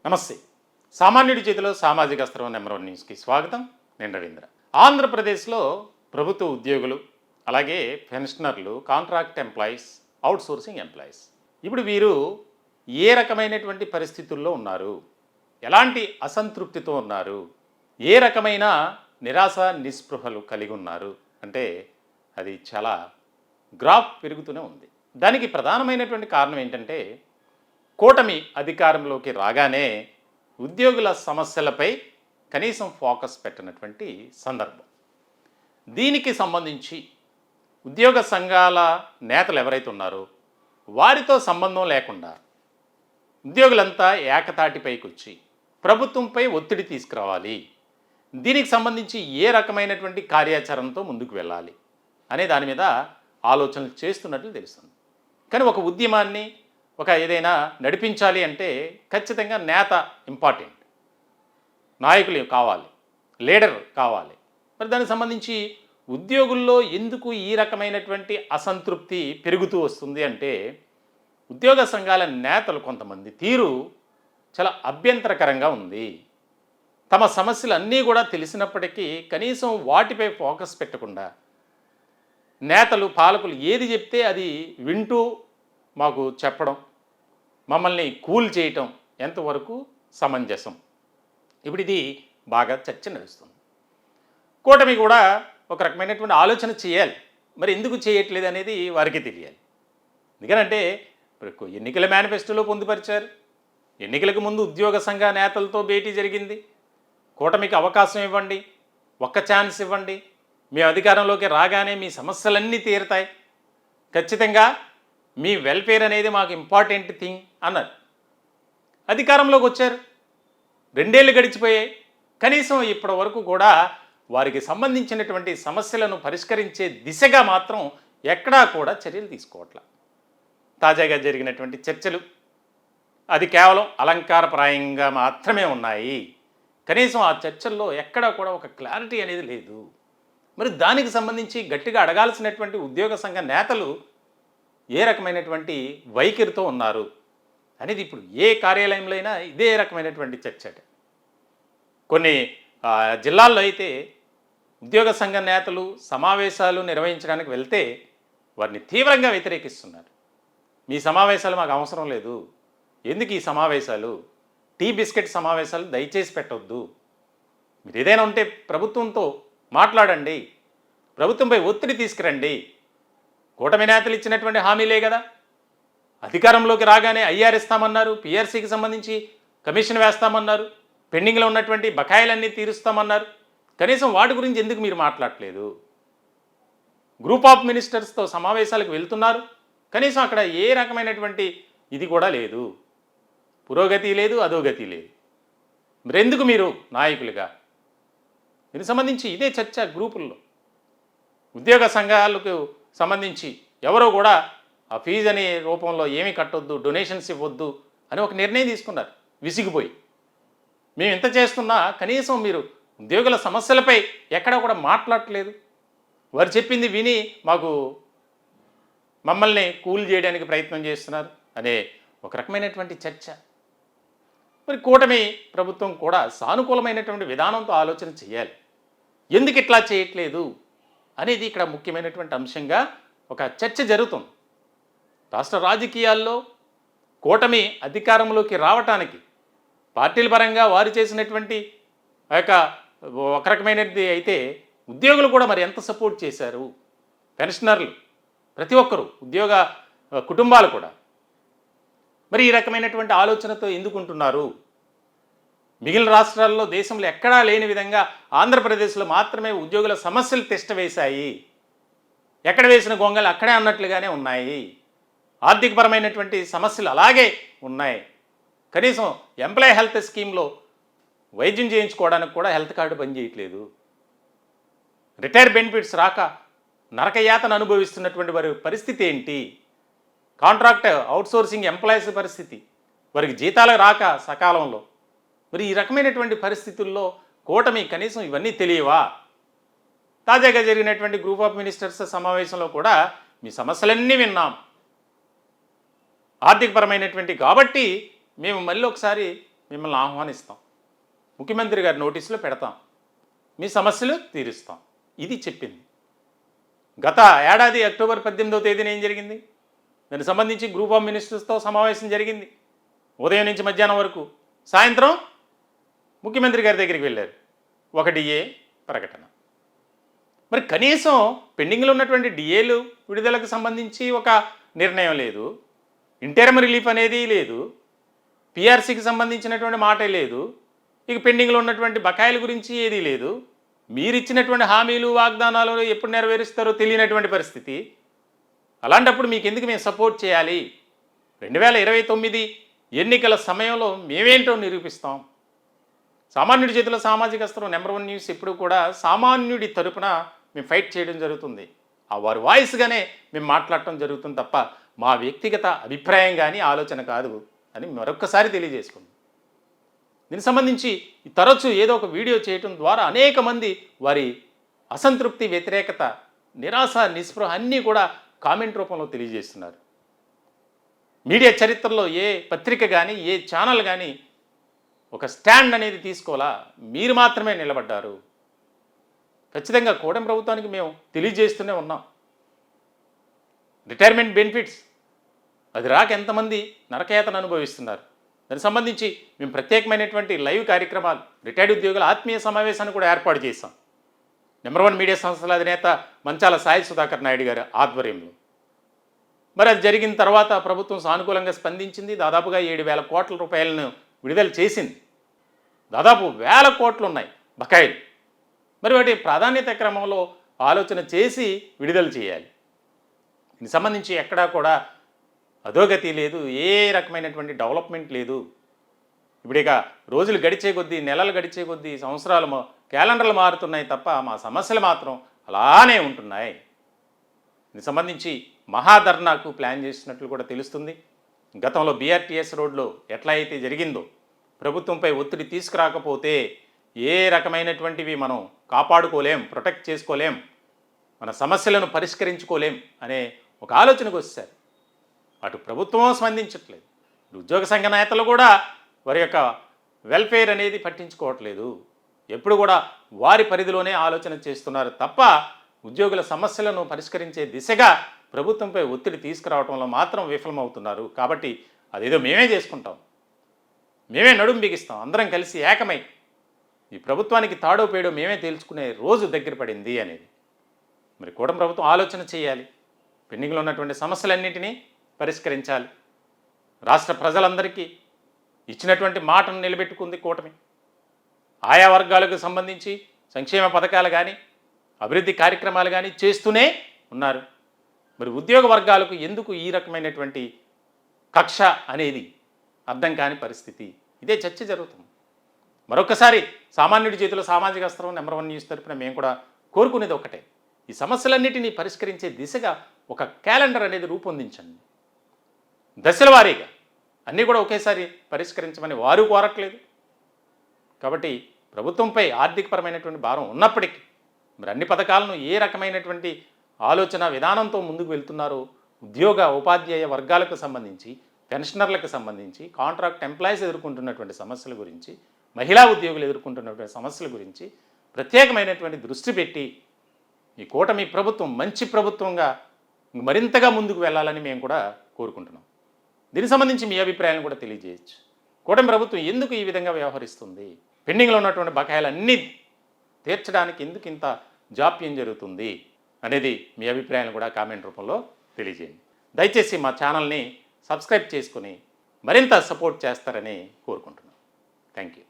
నమస్తే. సామాన్యుడి చేతిలో సామాజిక అస్త్రం నెంబర్ 1 న్యూస్కి స్వాగతం. నేను రవీంద్ర. ఆంధ్రప్రదేశ్లో ప్రభుత్వ ఉద్యోగులు, అలాగే పెన్షనర్లు, కాంట్రాక్ట్ ఎంప్లాయీస్, అవుట్సోర్సింగ్ ఎంప్లాయీస్, ఇప్పుడు వీరు ఏ రకమైనటువంటి పరిస్థితుల్లో ఉన్నారు, ఎలాంటి అసంతృప్తితో ఉన్నారు, ఏ రకమైన నిరాశ నిస్పృహలు కలిగి ఉన్నారు అంటే అది చాలా గ్రాఫ్ పెరుగుతూనే ఉంది. దానికి ప్రధానమైనటువంటి కారణం ఏంటంటే కూటమి అధికారంలోకి రాగానే ఉద్యోగుల సమస్యలపై కనీసం ఫోకస్ పెట్టినటువంటి సందర్భం. దీనికి సంబంధించి ఉద్యోగ సంఘాల నేతలు ఎవరైతే ఉన్నారో వారితో సంబంధం లేకుండా ఉద్యోగులంతా ఏకతాటిపైకి వచ్చి ప్రభుత్వంపై ఒత్తిడి తీసుకురావాలి, దీనికి సంబంధించి ఏ రకమైనటువంటి కార్యాచరణతో ముందుకు వెళ్ళాలి అనే దాని మీద ఆలోచనలు చేస్తున్నట్లు తెలుస్తుంది. కానీ ఒక ఉద్యమాన్ని ఏదైనా నడిపించాలి అంటే ఖచ్చితంగా నేత ఇంపార్టెంట్, నాయకులు కావాలి, లీడర్ కావాలి. మరి దానికి సంబంధించి ఉద్యోగుల్లో ఎందుకు ఈ రకమైనటువంటి అసంతృప్తి పెరుగుతూ వస్తుంది అంటే ఉద్యోగ సంఘాల నేతలు కొంతమంది తీరు చాలా అభ్యంతరకరంగా ఉంది. తమ సమస్యలు అన్నీ కూడా తెలిసినప్పటికీ కనీసం వాటిపై ఫోకస్ పెట్టకుండా నేతలు, పాలకులు ఏది చెప్తే అది వింటూ మాకు చెప్పడం, మమ్మల్ని కూల్ చేయటం ఎంతవరకు సమంజసం? ఇప్పుడు ఇది బాగా చర్చ నడుస్తుంది. కూటమి కూడా ఒక రకమైనటువంటి ఆలోచన చేయాలి. మరి ఎందుకు చేయట్లేదు అనేది వారికి తెలియాలి. ఎందుకనంటే ఇప్పుడు ఎన్నికల మేనిఫెస్టోలో పొందుపరిచారు, ఎన్నికలకు ముందు ఉద్యోగ సంఘ నేతలతో భేటీ జరిగింది. కూటమికి అవకాశం ఇవ్వండి, ఒక్క ఛాన్స్ ఇవ్వండి, మీ అధికారంలోకి రాగానే మీ సమస్యలన్నీ తీరుతాయి, ఖచ్చితంగా మీ వెల్ఫేర్ అనేది మాకు ఇంపార్టెంట్ థింగ్ అన్నారు. అధికారంలోకి వచ్చారు, 2 ఏళ్ళు గడిచిపోయాయి. కనీసం ఇప్పటి వరకు కూడా వారికి సంబంధించినటువంటి సమస్యలను పరిష్కరించే దిశగా మాత్రం ఎక్కడా కూడా చర్యలు తీసుకోవట్ల. తాజాగా జరిగినటువంటి చర్చలు అది కేవలం అలంకారప్రాయంగా మాత్రమే ఉన్నాయి. కనీసం ఆ చర్చల్లో ఎక్కడా కూడా ఒక క్లారిటీ అనేది లేదు. మరి దానికి సంబంధించి గట్టిగా అడగాల్సినటువంటి ఉద్యోగ సంఘ నేతలు ఏ రకమైనటువంటి వైఖరితో ఉన్నారు అనేది ఇప్పుడు ఏ కార్యాలయంలో అయినా ఇదే రకమైనటువంటి చర్చ. కొన్ని జిల్లాల్లో అయితే ఉద్యోగ సంఘ నేతలు సమావేశాలు నిర్వహించడానికి వెళ్తే వారిని తీవ్రంగా వ్యతిరేకిస్తున్నారు. మీ సమావేశాలు మాకు అవసరం లేదు, ఎందుకు ఈ సమావేశాలు, టీ బిస్కెట్ సమావేశాలు దయచేసి పెట్టొద్దు, మీరు ఏదైనా ఉంటే ప్రభుత్వంతో మాట్లాడండి, ప్రభుత్వంపై ఒత్తిడి తీసుకురండి. కూటమి నేతలు ఇచ్చినటువంటి హామీలే కదా, అధికారంలోకి రాగానే ఐఆర్ ఇస్తామన్నారు, పిఆర్సీకి సంబంధించి కమిషన్ వేస్తామన్నారు, పెండింగ్లో ఉన్నటువంటి బకాయిలన్నీ తీరుస్తామన్నారు. కనీసం వాటి గురించి ఎందుకు మీరు మాట్లాడలేదు? గ్రూప్ ఆఫ్ మినిస్టర్స్తో సమావేశాలకు వెళ్తున్నారు, కనీసం అక్కడ ఏ రకమైనటువంటి ఇది కూడా లేదు, పురోగతి లేదు, అధోగతి లేదు. మరెందుకు మీరు నాయకులుగా? దీనికి సంబంధించి ఇదే చర్చ గ్రూపుల్లో. ఉద్యోగ సంఘాలకు సంబంధించి ఎవరో కూడా ఆ ఫీజు అనే రూపంలో ఏమీ కట్టొద్దు, డొనేషన్స్ ఇవ్వద్దు అని ఒక నిర్ణయం తీసుకున్నారు విసిగిపోయి. మేము ఇంత చేస్తున్నా కనీసం మీరు ఉద్యోగుల సమస్యలపై ఎక్కడా కూడా మాట్లాడట్లేదు. వారు చెప్పింది విని మమ్మల్ని కూల్ చేయడానికి ప్రయత్నం చేస్తున్నారు అనే ఒక రకమైనటువంటి చర్చ. మరి కూటమి ప్రభుత్వం కూడా సానుకూలమైనటువంటి విధానంతో ఆలోచన చేయాలి. ఎందుకు ఇట్లా చేయట్లేదు అనేది ఇక్కడ ముఖ్యమైనటువంటి అంశంగా ఒక చర్చ జరుగుతుంది. రాష్ట్ర రాజకీయాల్లో కూటమి అధికారంలోకి రావటానికి పార్టీల పరంగా వారు చేసినటువంటి ఒక రకమైనది అయితే ఉద్యోగులు కూడా మరి ఎంత సపోర్ట్ చేశారు, పెన్షనర్లు, ప్రతి ఒక్కరూ, ఉద్యోగ కుటుంబాలు కూడా మరి ఈ రకమైనటువంటి ఆలోచనతో ఎందుకుంటున్నారు? మిగిలిన రాష్ట్రాల్లో దేశంలో ఎక్కడా లేని విధంగా ఆంధ్రప్రదేశ్లో మాత్రమే ఉద్యోగుల సమస్యలు తిష్టవేశాయి. ఎక్కడ వేసిన గొంగలు అక్కడే అన్నట్లుగానే ఉన్నాయి. ఆర్థికపరమైనటువంటి సమస్యలు అలాగే ఉన్నాయి. కనీసం ఎంప్లాయీ హెల్త్ స్కీమ్లో వైద్యం చేయించుకోవడానికి కూడా హెల్త్ కార్డు పనిచేయట్లేదు. రిటైర్ బెనిఫిట్స్ రాక నరకయాతన అనుభవిస్తున్నటువంటి వారి పరిస్థితి ఏంటి? కాంట్రాక్ట్ అవుట్సోర్సింగ్ ఎంప్లాయీస్ పరిస్థితి, వారికి జీతాలు రాక సకాలంలో. మరి ఈ రకమైనటువంటి పరిస్థితుల్లో కూటమి కనీసం ఇవన్నీ తెలియవా? తాజాగా జరిగినటువంటి గ్రూప్ ఆఫ్ మినిస్టర్స్ సమావేశంలో కూడా మీ సమస్యలన్నీ విన్నాం, ఆర్థికపరమైనటువంటి కాబట్టి మేము మళ్ళీ ఒకసారి మిమ్మల్ని ఆహ్వానిస్తాం, ముఖ్యమంత్రి గారి నోటీసులో పెడతాం, మీ సమస్యలు తీరుస్తాం. ఇది చెప్పింది. గత ఏడాది అక్టోబర్ 18వ తేదీన ఏం జరిగింది? దానికి సంబంధించి గ్రూప్ ఆఫ్ మినిస్టర్స్తో సమావేశం జరిగింది. ఉదయం నుంచి మధ్యాహ్నం వరకు. సాయంత్రం ముఖ్యమంత్రి గారి దగ్గరికి వెళ్ళారు. ఒక డిఏ ప్రకటన. మరి కనీసం పెండింగ్లో ఉన్నటువంటి డిఏలు విడుదలకు సంబంధించి ఒక నిర్ణయం లేదు, ఇంటర్మ్ రిలీఫ్ అనేది లేదు, పిఆర్సీకి సంబంధించినటువంటి మాటే లేదు, ఇక పెండింగ్లో ఉన్నటువంటి బకాయిల గురించి ఏదీ లేదు. మీరు ఇచ్చినటువంటి హామీలు వాగ్దానాలు ఎప్పుడు నెరవేరుస్తారో తెలియనటువంటి పరిస్థితి. అలాంటప్పుడు మీకు ఎందుకు మేము సపోర్ట్ చేయాలి? 2029 ఎన్నికల సమయంలో మేమేంటో నిరూపిస్తాం. సామాన్యుడి చేతిలో సామాజిక అస్త్రం నెంబర్ 1 న్యూస్ ఎప్పుడు కూడా సామాన్యుడి తరపున మేము ఫైట్ చేయడం జరుగుతుంది. ఆ వారి వాయిస్గానే మేము మాట్లాడటం జరుగుతుంది తప్ప మా వ్యక్తిగత అభిప్రాయం కానీ ఆలోచన కాదు అని మరొక్కసారి తెలియజేసుకుంది. దీనికి సంబంధించి తరచూ ఏదో ఒక వీడియో చేయటం ద్వారా అనేక మంది వారి అసంతృప్తి, వ్యతిరేకత, నిరాశ, నిస్పృహ అన్నీ కూడా కామెంట్ రూపంలో తెలియజేస్తున్నారు. మీడియా చరిత్రలో ఏ పత్రిక కానీ ఏ ఛానల్ కానీ ఒక స్టాండ్ అనేది తీసుకోవాలా, మీరు మాత్రమే నిలబడ్డారు. ఖచ్చితంగా కూటమి ప్రభుత్వానికి మేము తెలియజేస్తూనే ఉన్నాం. రిటైర్మెంట్ బెనిఫిట్స్ అది రాక ఎంతమంది నరకయాతన అనుభవిస్తున్నారు. దానికి సంబంధించి మేము ప్రత్యేకమైనటువంటి లైవ్ కార్యక్రమాలు, రిటైర్డ్ ఉద్యోగుల ఆత్మీయ సమావేశాన్ని కూడా ఏర్పాటు చేశాం. నెంబర్ 1 మీడియా సంస్థల అధినేత మంచాల సాయి సుధాకర్ నాయుడు గారి ఆధ్వర్యంలో. మరి అది జరిగిన తర్వాత ప్రభుత్వం సానుకూలంగా స్పందించింది. దాదాపుగా 7,000 కోట్ల రూపాయలను విడుదల చేసింది. దాదాపు 1,000 కోట్లు ఉన్నాయి బకాయిలు. మరి వాటి ప్రాధాన్యత క్రమంలో ఆలోచన చేసి విడుదల చేయాలి. దీనికి సంబంధించి ఎక్కడా కూడా అధోగతి లేదు, ఏ రకమైనటువంటి డెవలప్మెంట్ లేదు. ఇప్పుడు ఇక రోజులు గడిచే కొద్దీ, నెలలు గడిచే కొద్దీ, సంవత్సరాలు క్యాలెండర్లు మారుతున్నాయి తప్ప మా సమస్యలు మాత్రం అలానే ఉంటున్నాయి. దీనికి సంబంధించి మహాధర్నాకు ప్లాన్ చేసినట్లు కూడా తెలుస్తుంది. గతంలో బీఆర్టీఎస్ రోడ్లో ఎట్లా అయితే జరిగిందో, ప్రభుత్వంపై ఒత్తిడి తీసుకురాకపోతే ఏ రకమైనటువంటివి మనం కాపాడుకోలేం, ప్రొటెక్ట్ చేసుకోలేం, మన సమస్యలను పరిష్కరించుకోలేం అనే ఒక ఆలోచనకు వచ్చారు. అటు ప్రభుత్వం స్పందించట్లేదు, ఉద్యోగ సంఘ నేతలు కూడా వారి యొక్క వెల్ఫేర్ అనేది పట్టించుకోవట్లేదు. ఎప్పుడు కూడా వారి పరిధిలోనే ఆలోచన చేస్తున్నారు తప్ప ఉద్యోగుల సమస్యలను పరిష్కరించే దిశగా ప్రభుత్వంపై ఒత్తిడి తీసుకురావడంలో మాత్రం విఫలమవుతున్నారు. కాబట్టి అదేదో మేమే చేసుకుంటాం, మేమే నడుం బిగిస్తాం, అందరం కలిసి ఏకమై ఈ ప్రభుత్వానికి తాడో పేడో మేమే తేల్చుకునే రోజు దగ్గర పడింది అనేది. మరి కూటమి ప్రభుత్వం ఆలోచన చేయాలి. పెండింగ్లో ఉన్నటువంటి సమస్యలన్నింటినీ పరిష్కరించాలి. రాష్ట్ర ప్రజలందరికీ ఇచ్చినటువంటి మాటను నిలబెట్టుకుంది కూటమి. ఆయా వర్గాలకు సంబంధించి సంక్షేమ పథకాలు కానీ అభివృద్ధి కార్యక్రమాలు కానీ చేస్తూనే ఉన్నారు. మరి ఉద్యోగ వర్గాలకు ఎందుకు ఈ రకమైనటువంటి కక్ష అనేది అర్థం కాని పరిస్థితి. ఇదే చర్చ జరుగుతుంది. మరొకసారి సామాన్యుడి చేతిలో సామాజిక అస్త్రం నెంబర్ 1 న్యూస్ తరపున మేము కూడా కోరుకునేది ఒకటే, ఈ సమస్యలన్నిటినీ పరిష్కరించే దిశగా ఒక క్యాలెండర్ అనేది రూపొందించండి. దశల వారీగా అన్నీ కూడా ఒకేసారి పరిష్కరించమని వారు కోరట్లేదు. కాబట్టి ప్రభుత్వంపై ఆర్థికపరమైనటువంటి భారం ఉన్నప్పటికీ మరి అన్ని పథకాలను ఏ రకమైనటువంటి ఆలోచన విధానంతో ముందుకు వెళ్తున్నారో, ఉద్యోగ ఉపాధ్యాయ వర్గాలకు సంబంధించి, పెన్షనర్లకు సంబంధించి, కాంట్రాక్ట్ ఎంప్లాయీస్ ఎదుర్కొంటున్నటువంటి సమస్యల గురించి, మహిళా ఉద్యోగులు ఎదుర్కొంటున్నటువంటి సమస్యల గురించి ప్రత్యేకమైనటువంటి దృష్టి పెట్టి ఈ కూటమి ప్రభుత్వం మంచి ప్రభుత్వంగా మరింతగా ముందుకు వెళ్ళాలని మేము కూడా కోరుకుంటున్నాం. దీనికి సంబంధించి మీ అభిప్రాయాలను కూడా తెలియజేయచ్చు. కూటమి ప్రభుత్వం ఎందుకు ఈ విధంగా వ్యవహరిస్తుంది, పెండింగ్లో ఉన్నటువంటి బకాయిలన్నీ తీర్చడానికి ఎందుకు ఇంత జాప్యం జరుగుతుంది అనేది మీ అభిప్రాయాలను కూడా కామెంట్ రూపంలో తెలియజేయండి. దయచేసి మా ఛానల్ని సబ్స్క్రైబ్ చేసుకుని మరింత సపోర్ట్ చేస్తారని కోరుకుంటున్నాను. Thank you.